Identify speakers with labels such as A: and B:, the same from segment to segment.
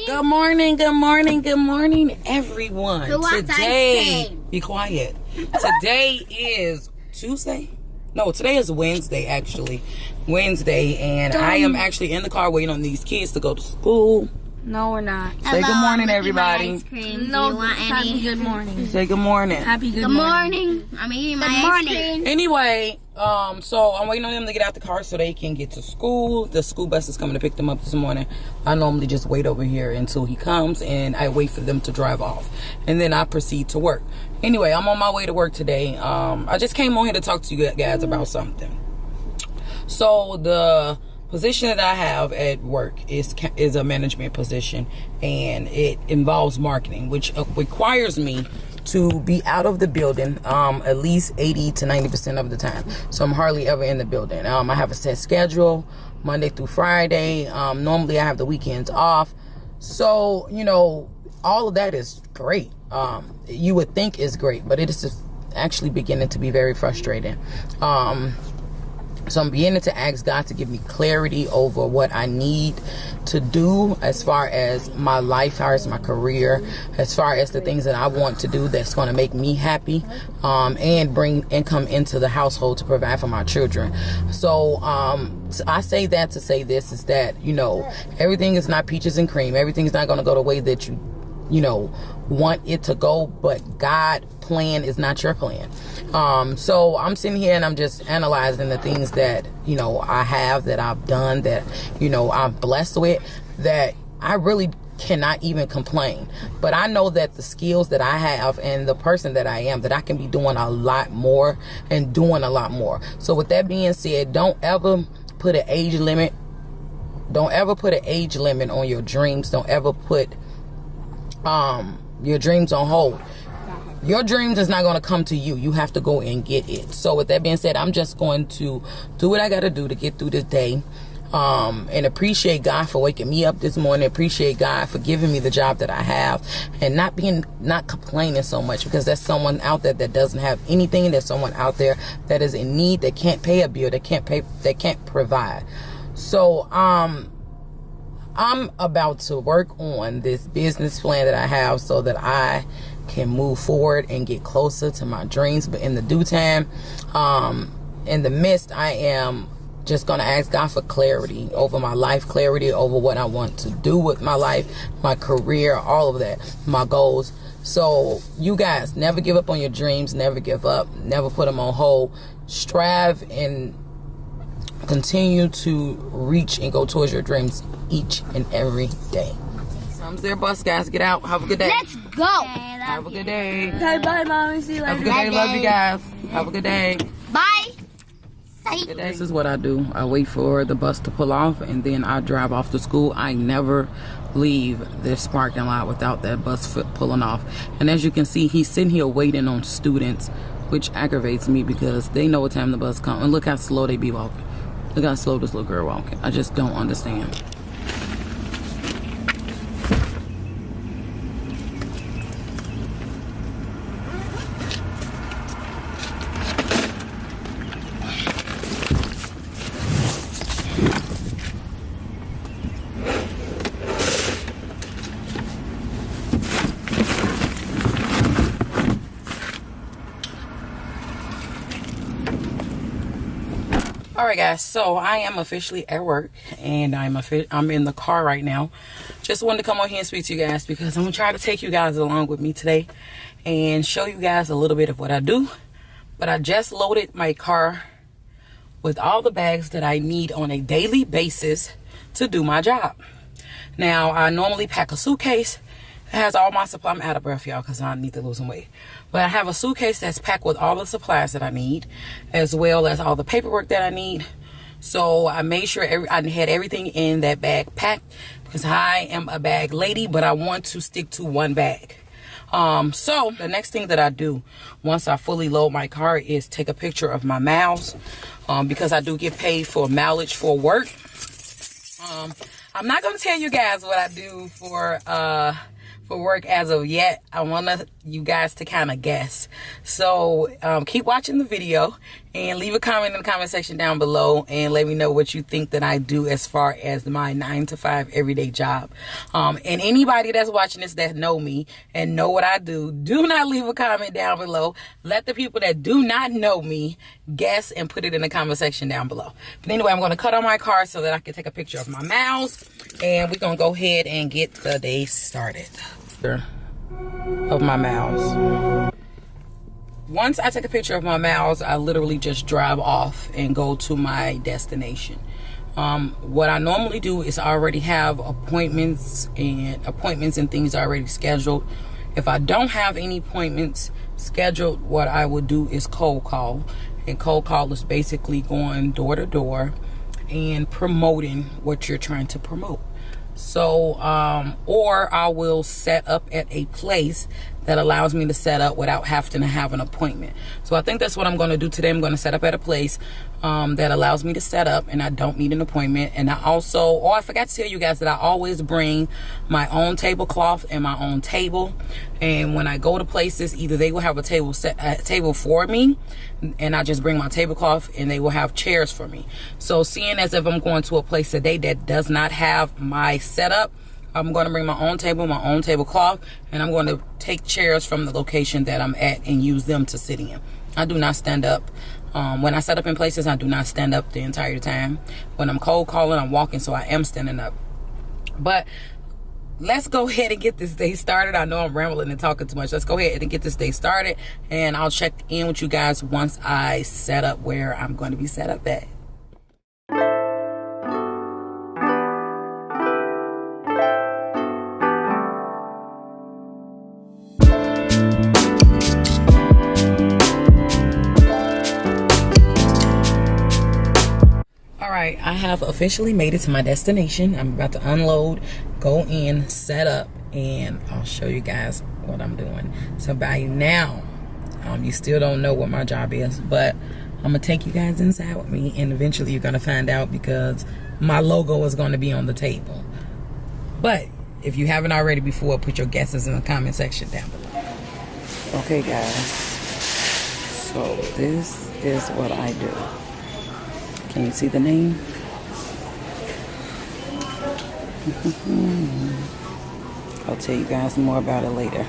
A: Good morning, good morning, good morning, everyone.
B: Today,
A: be quiet. Today is Tuesday? No, today is Wednesday, actually. Wednesday, and I am actually in the car waiting on these kids to go to school.
C: No, we're not.
A: Say good morning, everybody.
B: No, do you want any?
C: Good morning.
A: Say good morning.
C: Happy good
B: morning. I'm eating my ice cream.
A: Anyway, so I'm waiting on them to get out the car so they can get to school. The school bus is coming to pick them up this morning. I normally just wait over here until he comes and I wait for them to drive off. And then I proceed to work. Anyway, I'm on my way to work today. I just came on here to talk to you guys about something. So the position that I have at work is a management position, and it involves marketing, which requires me to be out of the building at least 80 to 90% of the time. So I'm hardly ever in the building. I have a set schedule, Monday through Friday. Normally I have the weekends off. So, you know, all of that is great. You would think is great, but it is just actually beginning to be very frustrating. So I'm beginning to ask God to give me clarity over what I need to do as far as my life, as far as my career, as far as the things that I want to do that's going to make me happy, and bring income into the household to provide for my children. So I say that to say this is that, you know, everything is not peaches and cream. Everything's not going to go the way that you know, want it to go, but God's plan is not your plan. So I'm sitting here and I'm just analyzing the things that, you know, I have, that I've done, that, you know, I'm blessed with, that I really cannot even complain. But I know that the skills that I have and the person that I am, that I can be doing a lot more and doing a lot more. So with that being said, don't ever put an age limit. Don't ever put an age limit on your dreams. Don't ever put your dreams on hold. Your dreams is not going to come to you. You have to go and get it. So with that being said, I'm just going to do what I got to do to get through this day, and appreciate God for waking me up this morning. Appreciate God for giving me the job that I have, and not complaining so much, because there's someone out there that doesn't have anything. There's someone out there that is in need, that can't pay a bill, that can't provide. So I'm about to work on this business plan that I have so that I can move forward and get closer to my dreams. But in the due time, in the midst, I am just going to ask God for clarity over my life, clarity over what I want to do with my life, my career, all of that, my goals. So you guys, never give up on your dreams, never give up, never put them on hold. Strive and continue to reach and go towards your dreams each and every day. Comes their bus, guys. Get out. Have a good day.
B: Let's go.
A: Have a good day.
C: Okay, bye, Mommy. See you later.
A: Have a good day. Love you guys. Have a good day.
B: Bye.
A: This is what I do. I wait for the bus to pull off, and then I drive off to school. I never leave this parking lot without that bus pulling off. And as you can see, he's sitting here waiting on students, which aggravates me because they know what time the bus comes. And look how slow they be walking. Look how slow this little girl walking. I just don't understand. Alright guys, so I am officially at work, and I'm in the car right now. Just wanted to come on here and speak to you guys because I'm going to try to take you guys along with me today and show you guys a little bit of what I do. But I just loaded my car with all the bags that I need on a daily basis to do my job. Now, I normally pack a suitcase that has all my supplies. I'm out of breath, y'all, because I need to lose some weight. But I have a suitcase that's packed with all the supplies that I need, as well as all the paperwork that I need. So I made sure I had everything in that bag packed, because I am a bag lady, but I want to stick to one bag. So the next thing that I do once I fully load my car is take a picture of my miles, because I do get paid for mileage for work. I'm not going to tell you guys what I do for work as of yet. I want you guys to kind of guess. So keep watching the video, And leave a comment in the comment section down below and let me know what you think that I do as far as my 9-to-5 everyday job. And anybody that's watching this that know me and know what I do not leave a comment down below. Let the people that do not know me guess and put it in the comment section down below. But anyway, I'm going to cut on my car so that I can take a picture of my mouse. And we're going to go ahead and get the day started. Of my mouse. Once I take a picture of my mouse, I literally just drive off and go to my destination. What I normally do is I already have appointments and things already scheduled. If I don't have any appointments scheduled, what I would do is cold call. And cold call is basically going door to door and promoting what you're trying to promote. So, or I will set up at a place that allows me to set up without having to have an appointment. So I think that's what I'm going to do today. I'm going to set up at a place that allows me to set up and I don't need an appointment. And I also, I forgot to tell you guys that I always bring my own tablecloth and my own table. And when I go to places, either they will have a table for me and I just bring my tablecloth, and they will have chairs for me. So seeing as if I'm going to a place today that does not have my setup, I'm going to bring my own table, my own tablecloth, and I'm going to take chairs from the location that I'm at and use them to sit in. I do not stand up. When I set up in places, I do not stand up the entire time. When I'm cold calling, I'm walking, so I am standing up. But let's go ahead and get this day started. I know I'm rambling and talking too much. Let's go ahead and get this day started, and I'll check in with you guys once I set up where I'm going to be set up at. I have officially made it to my destination. I'm about to unload, go in, set up, and I'll show you guys what I'm doing. So by now, you still don't know what my job is, but I'm gonna take you guys inside with me, and eventually you're gonna find out because my logo is gonna be on the table. But if you haven't already before, put your guesses in the comment section down below. Okay guys, so this is what I do. Can you see the name? I'll tell you guys more about it later.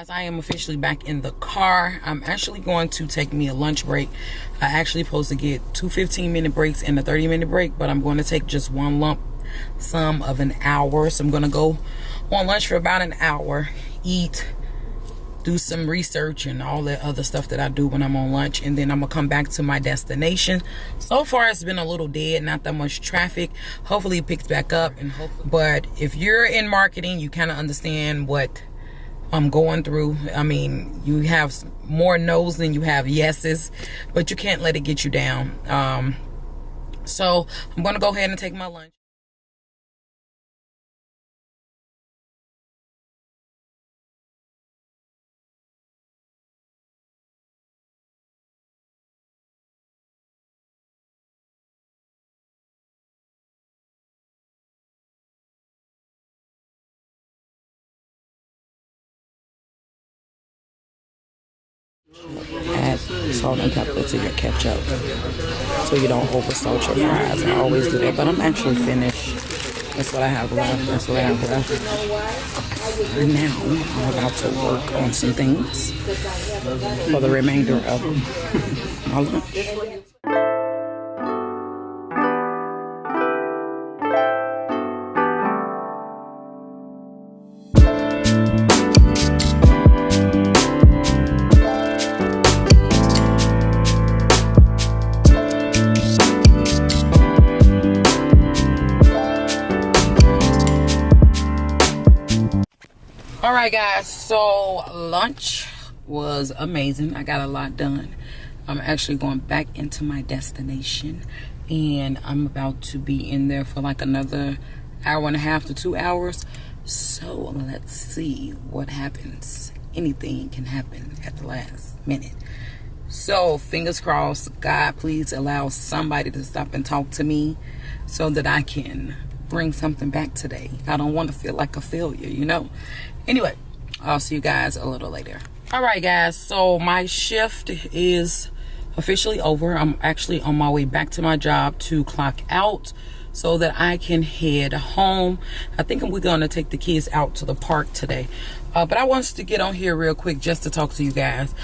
A: I am officially back in the car. I'm actually going to take me a lunch break. I actually supposed to get 2 15-minute breaks and a 30-minute break, but I'm going to take just one lump sum of an hour. So I'm going to go on lunch for about an hour, eat, do some research and all that other stuff that I do when I'm on lunch, and then I'm gonna come back to my destination. So far it's been a little dead, not that much traffic. Hopefully it picks back up, but if you're in marketing, you kind of understand what I'm going through. I mean, you have more no's than you have yeses, but you can't let it get you down. So I'm gonna go ahead and take my lunch. Add salt and pepper to your ketchup so you don't over salt your fries. I always do that, but I'm actually finished. That's what I have left. That's what I have left. And now I'm about to work on some things for the remainder of my lunch. Alright guys, so lunch was amazing. I got a lot done. I'm actually going back into my destination, and I'm about to be in there for like another hour and a half to 2 hours. So let's see what happens. Anything can happen at the last minute. So fingers crossed, God, please allow somebody to stop and talk to me so that I can bring something back today. I don't want to feel like a failure, you know. Anyway, I'll see you guys a little later. All right, guys, so my shift is officially over. I'm actually on my way back to my job to clock out so that I can head home. I think we're gonna take the kids out to the park today. But I wanted to get on here real quick just to talk to you guys.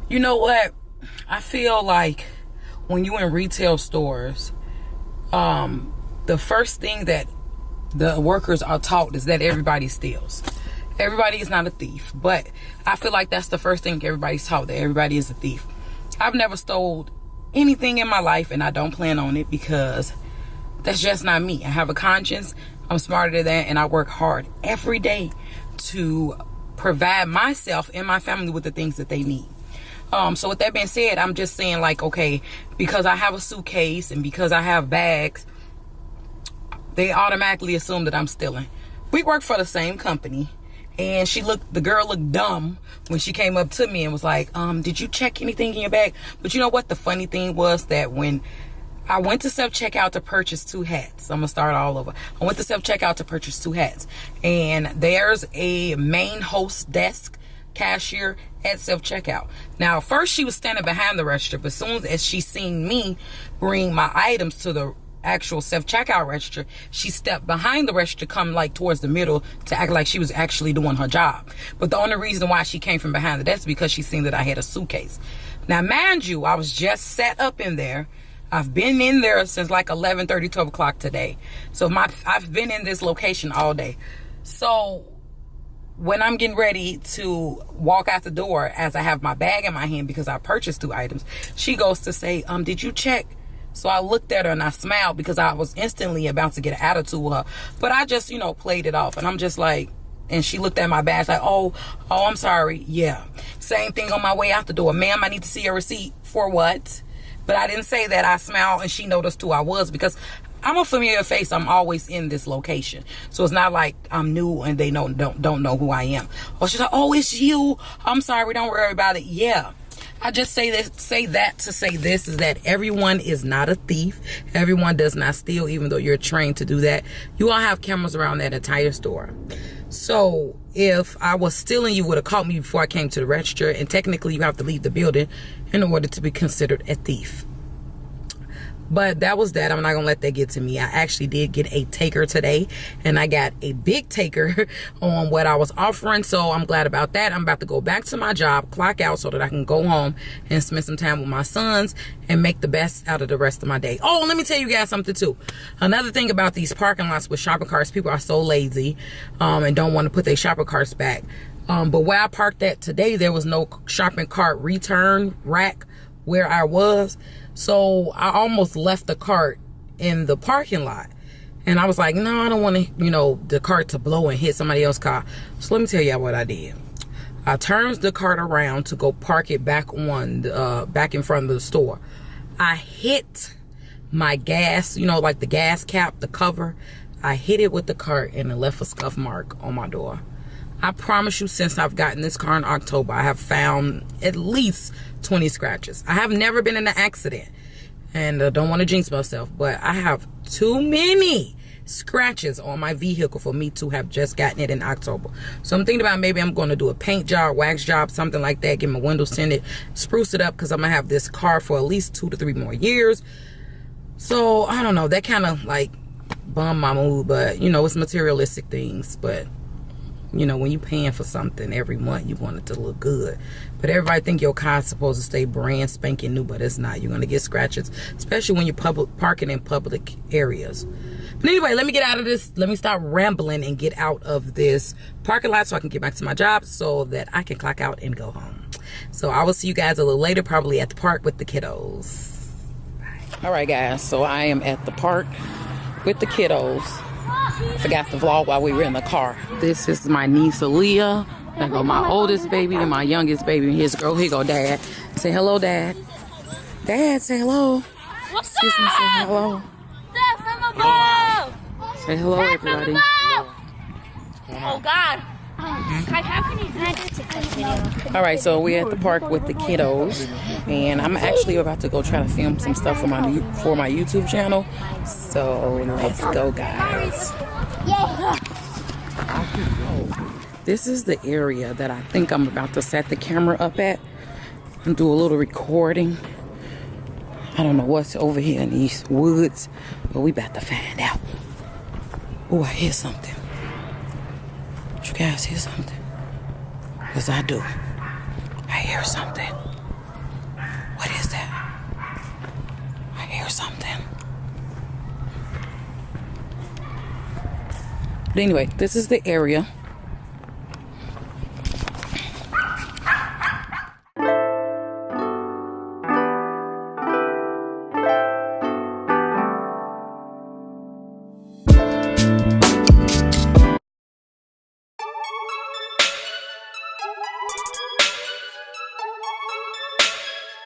A: You know what? I feel like when you in retail stores, the first thing that the workers are taught is that everybody steals. Everybody is not a thief, but I feel like that's the first thing everybody's taught, that everybody is a thief. I've never stole anything in my life, and I don't plan on it because that's just not me. I have a conscience. I'm smarter than that, and I work hard every day to provide myself and my family with the things that they need. So with that being said, I'm just saying, like, okay, because I have a suitcase and because I have bags, they automatically assume that I'm stealing. We work for the same company, and the girl looked dumb when she came up to me and was like, did you check anything in your bag? But you know what? The funny thing was that when I went to self-checkout to purchase 2 hats. I'm going to start all over. I went to self-checkout to purchase 2 hats. And there's a main host desk cashier at self-checkout. Now, first she was standing behind the register, but as soon as she seen me bring my items to the actual self-checkout register, she stepped behind the register, come like towards the middle to act like she was actually doing her job. But the only reason why she came from behind the desk is because she seen that I had a suitcase. Now, mind you, I was just set up in there. I've been in there since like 11:30, 12 o'clock today. So I've been in this location all day. So when I'm getting ready to walk out the door, as I have my bag in my hand because I purchased 2 items, she goes to say, did you check? So I looked at her and I smiled because I was instantly about to get an attitude with her. But I just, played it off. And I'm just like, and she looked at my badge like, oh, I'm sorry. Yeah. Same thing on my way out the door. Ma'am, I need to see your receipt. For what? But I didn't say that. I smiled and she noticed who I was because I'm a familiar face. I'm always in this location. So it's not like I'm new and they don't know who I am. Or she's like, oh, it's you. I'm sorry. Don't worry about it. Yeah. I just say that to say this is that everyone is not a thief. Everyone does not steal, even though you're trained to do that. You all have cameras around that entire store. So if I was stealing, you would have caught me before I came to the register. And technically, you have to leave the building in order to be considered a thief. But that was that. I'm not going to let that get to me. I actually did get a taker today. And I got a big taker on what I was offering. So I'm glad about that. I'm about to go back to my job, clock out so that I can go home and spend some time with my sons and make the best out of the rest of my day. Oh, let me tell you guys something too. Another thing about these parking lots with shopping carts, people are so lazy and don't want to put their shopping carts back. But where I parked at today, there was no shopping cart return rack where I was. So I almost left the cart in the parking lot. And I was like, no, I don't want to, the cart to blow and hit somebody else's car. So let me tell y'all what I did. I turned the cart around to go park it back back in front of the store. I hit my gas, like the gas cap, the cover. I hit it with the cart and it left a scuff mark on my door. I promise you, since I've gotten this car in October, I have found at least 20 scratches. I have never been in an accident. And I don't want to jinx myself, but I have too many scratches on my vehicle for me to have just gotten it in October. So I'm thinking about maybe I'm going to do a paint job, wax job, something like that, get my windows tinted, spruce it up, because I'm going to have this car for at least 2 to 3 more years. So I don't know. That kind of like bummed my mood, but it's materialistic things. But when you're paying for something every month, you want it to look good. But everybody think your car's supposed to stay brand spanking new, but it's not. You're going to get scratches, especially when you're parking in public areas. But anyway, let me get out of this. Let me stop rambling and get out of this parking lot so I can get back to my job so that I can clock out and go home. So I will see you guys a little later, probably at the park with the kiddos. Bye. All right, guys. So I am at the park with the kiddos. Forgot to vlog while we were in the car. This is my niece Aaliyah. There go my oldest baby and my youngest baby. His girl. Here go Dad. Say hello, Dad. Dad, say hello. Excuse me, say hello.
B: Dad from above.
A: Say hello, everybody.
C: Oh God. How can you do that?
A: All right, so we're at the park with the kiddos, and I'm actually about to go try to film some stuff for my YouTube channel. So let's go, guys. This is the area that I think I'm about to set the camera up at and do a little recording. I don't know what's over here in these woods, but we about to find out. Oh, I hear something. Did you guys hear something? Because I do. I hear something. What is that? I hear something. But anyway, this is the area